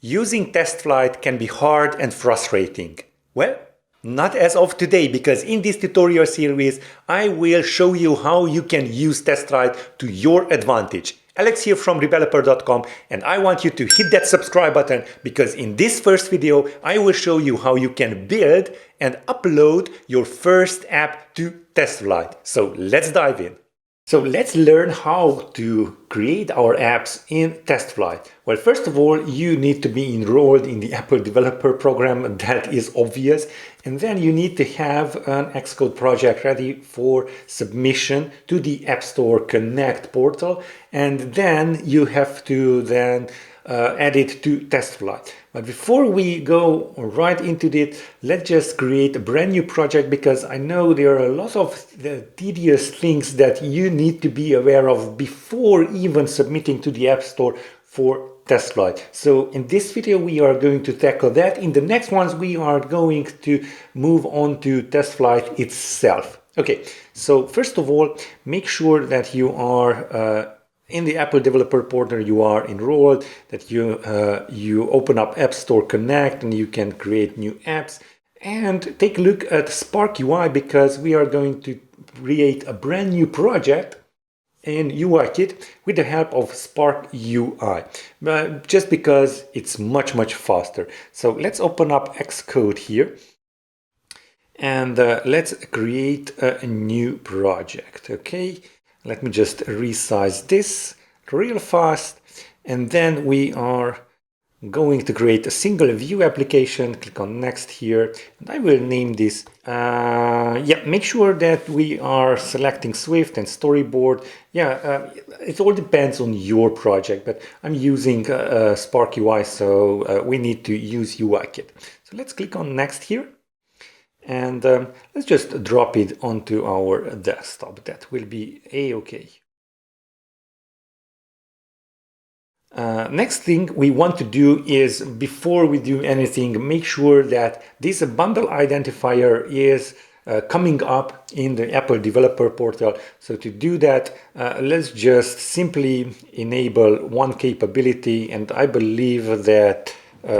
Using TestFlight can be hard and frustrating. Well, not as of today, because in this tutorial series I will show you how you can use TestFlight to your advantage. Alex here from Rebeloper.com, and I want you to hit that subscribe button because in this first video I will show you how you can build and upload your first app to TestFlight. So let's dive in. So let's learn how to create our apps in TestFlight. Well, first of all, you need to be enrolled in the Apple Developer Program. That is obvious. And then you need to have an Xcode project ready for submission to the App Store Connect portal. And then you have to add it to TestFlight. But before we go right into it, let's just create a brand new project because I know there are a lot of tedious things that you need to be aware of before even submitting to the App Store for TestFlight. So in this video we are going to tackle that. In the next ones we are going to move on to TestFlight itself. Okay, so first of all, make sure that you are in the Apple Developer Portal, you are enrolled, that you open up App Store Connect and you can create new apps. And take a look at Spark UI because we are going to create a brand new project in UIKit with the help of Spark UI, just because it's much faster. So let's open up Xcode here and let's create a new project. Okay. Let me just resize this real fast, and then we are going to create a single view application. Click on next here, and I will name this. Make sure that we are selecting Swift and storyboard. It all depends on your project, but I'm using Spark UI, so we need to use UIKit. So let's click on next here. And let's just drop it onto our desktop. That will be a-okay. Next thing we want to do is, before we do anything, make sure that this bundle identifier is coming up in the Apple Developer Portal. So to do that, let's just simply enable one capability, and I believe that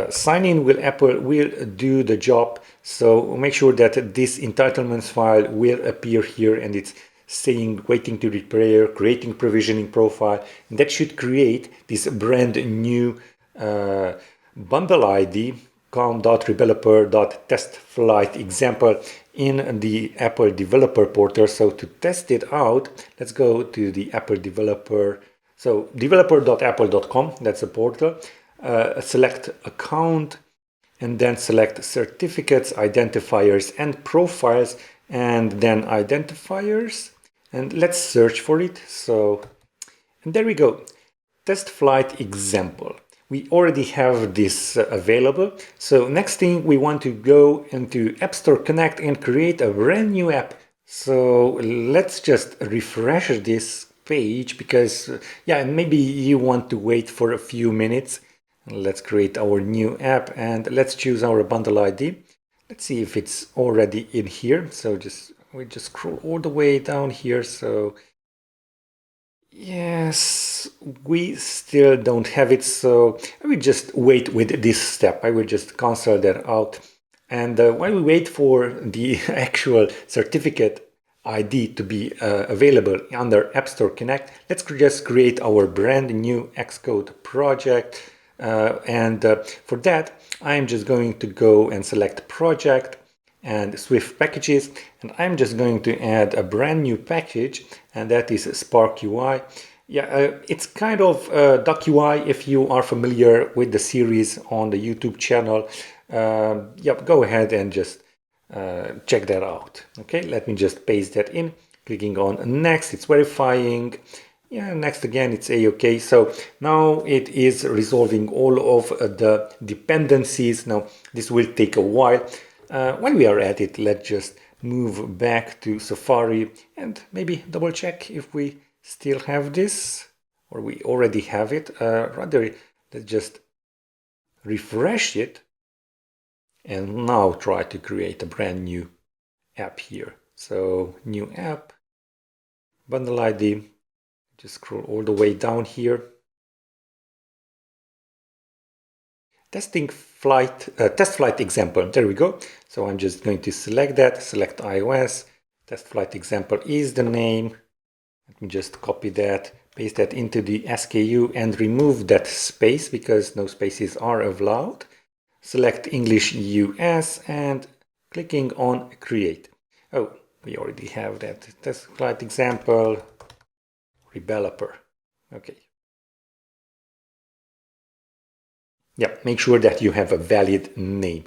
sign in with Apple will do the job. So make sure that this entitlements file will appear here, and it's saying waiting to repair, creating provisioning profile. And that should create this brand new bundle ID com.rebeloper.testFlight example in the Apple Developer Portal. So to test it out, let's go to the Apple Developer. So developer.apple.com, that's the portal. Select account and then select certificates, identifiers and profiles, and then identifiers, and let's search for it. So, and there we go, TestFlight example. We already have this available. So next thing, we want to go into App Store Connect and create a brand new app. So let's just refresh this page because maybe you want to wait for a few minutes. Let's create our new app and let's choose our bundle ID. Let's see if it's already in here. So we just scroll all the way down here. So yes, we still don't have it. So I will just wait with this step. I will just cancel that out. And while we wait for the actual certificate ID to be available under App Store Connect, let's just create our brand new Xcode project. For that, I'm just going to go and select project and Swift packages, and I'm just going to add a brand new package, and that is Spark UI. It's kind of Doc UI if you are familiar with the series on the YouTube channel. Go ahead and just check that out. Okay, let me just paste that in, clicking on next. It's verifying. Next again, it's a-okay. So now it is resolving all of the dependencies. Now this will take a while. When we are at it, let's just move back to Safari and maybe double check if we still have this or we already have it. Rather, let's just refresh it and now try to create a brand new app here. So new app, bundle ID. Just scroll all the way down here. TestFlight example. There we go. So I'm just going to select that, select iOS. TestFlight example is the name. Let me just copy that, paste that into the SKU and remove that space because no spaces are allowed. Select English US and clicking on create. Oh, we already have that. TestFlight example, Rebeloper. Okay. Yeah, make sure that you have a valid name.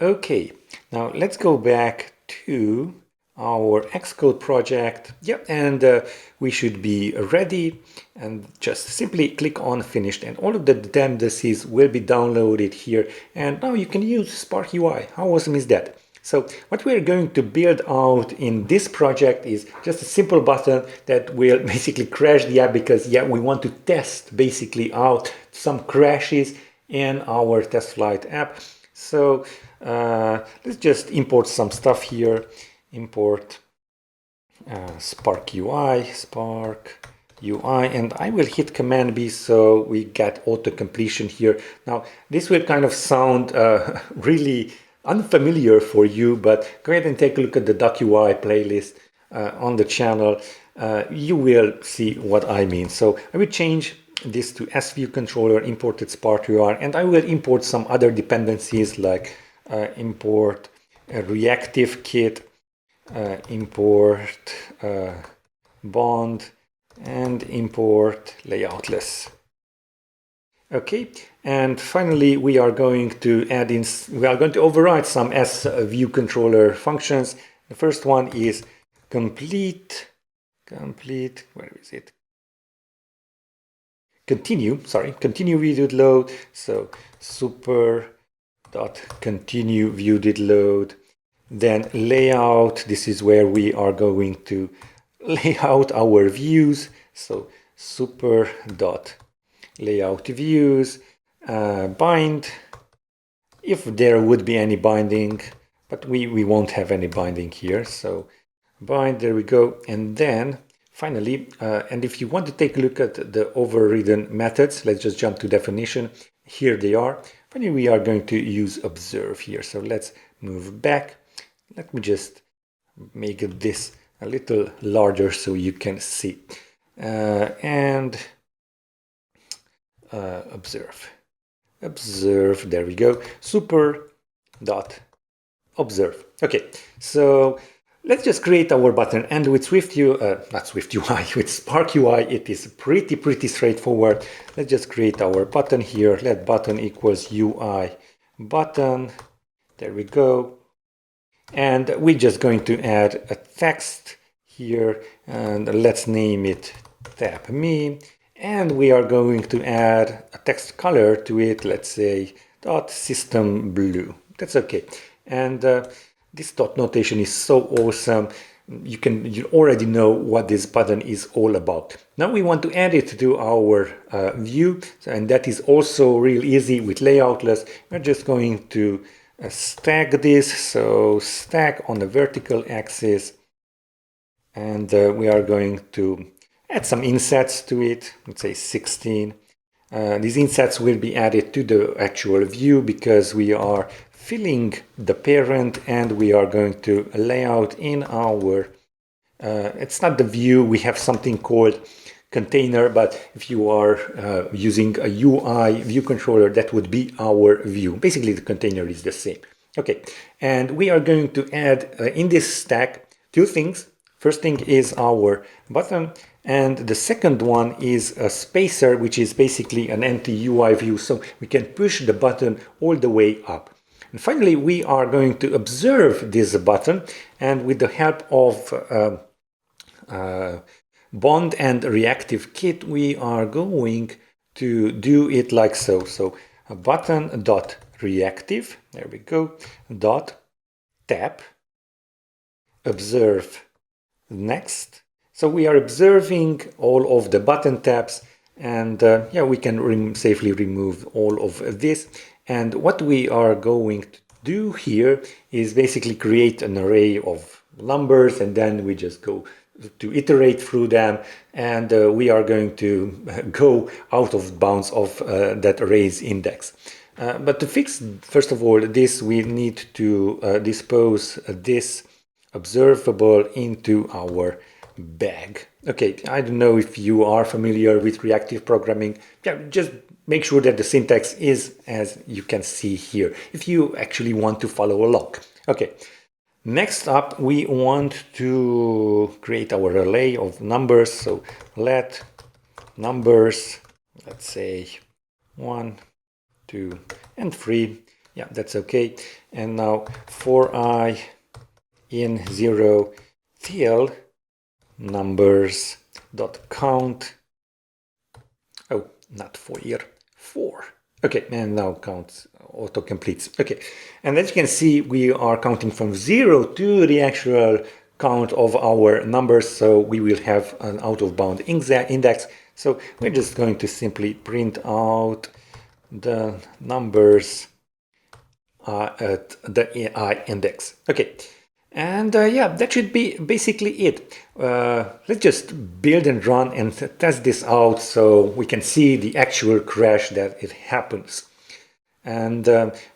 Okay, now let's go back to our Xcode project. Yeah, and we should be ready, and just simply click on finished and all of the dependencies will be downloaded here, and now you can use Spark UI. How awesome is that? So what we're going to build out in this project is just a simple button that will basically crash the app because yeah, we want to test basically out some crashes in our TestFlight app. So let's just import some stuff here. Import Spark UI, and I will hit Command B so we get auto completion here. Now this will kind of sound really unfamiliar for you, but go ahead and take a look at the DocUI playlist on the channel. You will see what I mean. So I will change this to SView controller, imported Spark UI, and I will import some other dependencies like import a reactive kit, import bond, and import layoutless. Okay, and finally we are going to override some SView controller functions. The first one is complete, where is it? Continue view did load. So super.continue view did load. Then layout, this is where we are going to lay out our views. So super.layout views, bind, if there would be any binding, but we won't have any binding here. So bind, there we go. And then finally, and if you want to take a look at the overridden methods, let's just jump to definition. Here they are. Finally, we are going to use observe here. So let's move back. Let me just make this a little larger so you can see. And observe, there we go. Super.observe. Okay, so let's just create our button, and with with Spark UI, it is pretty straightforward. Let's just create our button here. Let button equals UI button. There we go. And we're just going to add a text here, and let's name it tap me. And we are going to add a text color to it. Let's say .system blue. That's okay. And this dot notation is so awesome. You already know what this button is all about. Now we want to add it to our view, and that is also real easy with layoutless. We're just going to stack this, so stack on the vertical axis, and we are going to add some insets to it. Let's say 16. These insets will be added to the actual view because we are filling the parent, and we are going to lay out in our it's not the view, we have something called container, but if you are using a UI view controller, that would be our view. Basically, the container is the same. Okay, and we are going to add in this stack two things. First thing is our button, and the second one is a spacer, which is basically an empty UI view, so we can push the button all the way up. And finally, we are going to observe this button, and with the help of bond and reactive kit, we are going to do it like so. So a button dot reactive, there we go, dot tap, observe next. So we are observing all of the button taps, and yeah, we can safely remove all of this. And what we are going to do here is basically create an array of numbers, and then we just go to iterate through them, and we are going to go out of bounds of that array's index. But to fix, first of all, this, we need to dispose this observable into our bag. Okay, I don't know if you are familiar with reactive programming. Yeah, just make sure that the syntax is as you can see here, if you actually want to follow along. Okay, next up, we want to create our array of numbers. So let numbers, let's say 1, 2, and 3. Yeah, that's okay. And now for I in 0 till numbers dot count. Oh, not for here, 4. Okay, and now count auto completes. Okay, and as you can see, we are counting from 0 to the actual count of our numbers, so we will have an out of bound index. So we're just going to simply print out the numbers at the I index. Okay, and yeah, that should be basically it. Let's just build and run and test this out so we can see the actual crash that it happens. And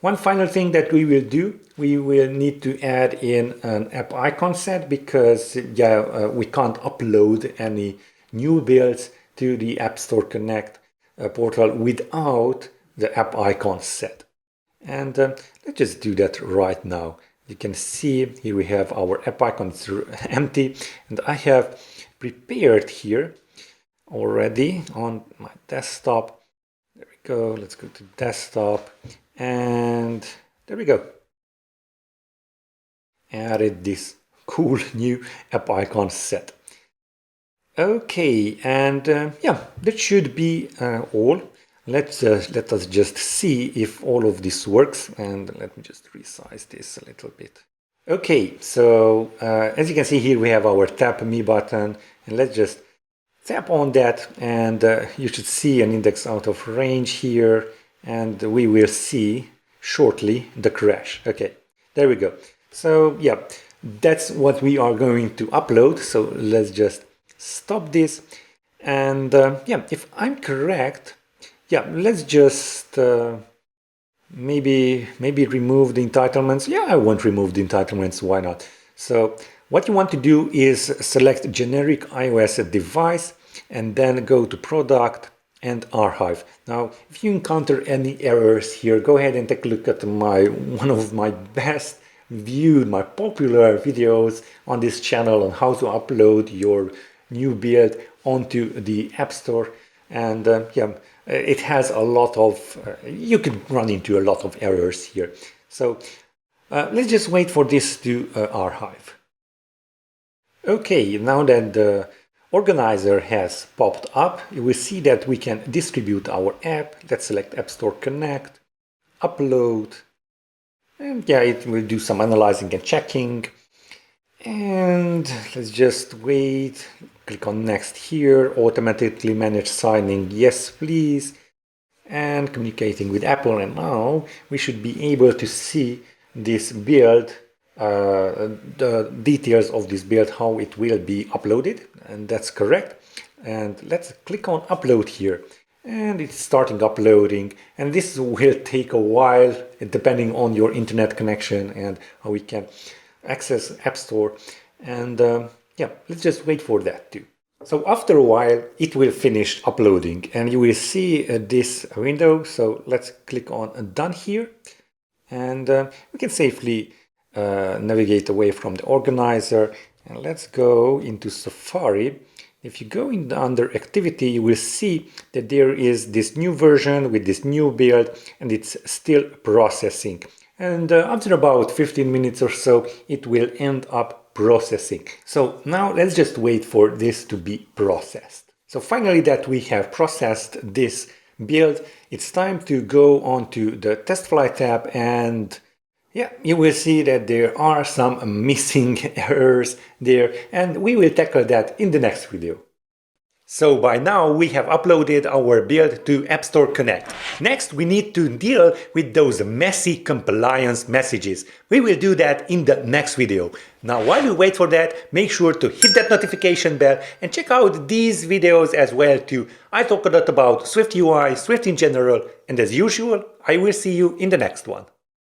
one final thing that we will do, we will need to add in an app icon set, because yeah, we can't upload any new builds to the App Store Connect portal without the app icon set. And let's just do that right now. You can see here we have our app icon, it's empty, and I have prepared here already on my desktop. There we go, let's go to desktop, and there we go. Added this cool new app icon set. Okay, and yeah, that should be all. Let us just see if all of this works, and let me just resize this a little bit. Okay, so as you can see here, we have our tap me button, and let's just tap on that, and you should see an index out of range here, and we will see shortly the crash. Okay, there we go. So yeah, that's what we are going to upload. So let's just stop this, and yeah, if I'm correct, yeah, let's just maybe remove the entitlements. Yeah, I won't remove the entitlements, why not? So what you want to do is select generic iOS device and then go to product and archive. Now, if you encounter any errors here, go ahead and take a look at one of my best viewed, my popular videos on this channel on how to upload your new build onto the App Store. And yeah, it has a lot of, you could run into a lot of errors here. So let's just wait for this to archive. Okay, now that the organizer has popped up, you will see that we can distribute our app. Let's select App Store Connect, upload, and yeah, it will do some analyzing and checking. And let's just wait, click on next here, automatically manage signing, yes please, and communicating with Apple. And now we should be able to see this build, the details of this build, how it will be uploaded, and that's correct. And let's click on upload here, and it's starting uploading, and this will take a while depending on your internet connection and how we can access App Store. And yeah, let's just wait for that too. So after a while it will finish uploading, and you will see this window. So let's click on done here, and we can safely navigate away from the organizer, and let's go into Safari. If you go in under activity, you will see that there is this new version with this new build, and it's still processing. And after about 15 minutes or so, it will end up processing. So now let's just wait for this to be processed. So finally that we have processed this build, it's time to go on to the TestFlight tab, and yeah, you will see that there are some missing errors there, and we will tackle that in the next video. So by now we have uploaded our build to App Store Connect. Next we need to deal with those messy compliance messages. We will do that in the next video. Now while you wait for that, make sure to hit that notification bell and check out these videos as well too. I talk a lot about Swift UI, Swift in general, and as usual, I will see you in the next one.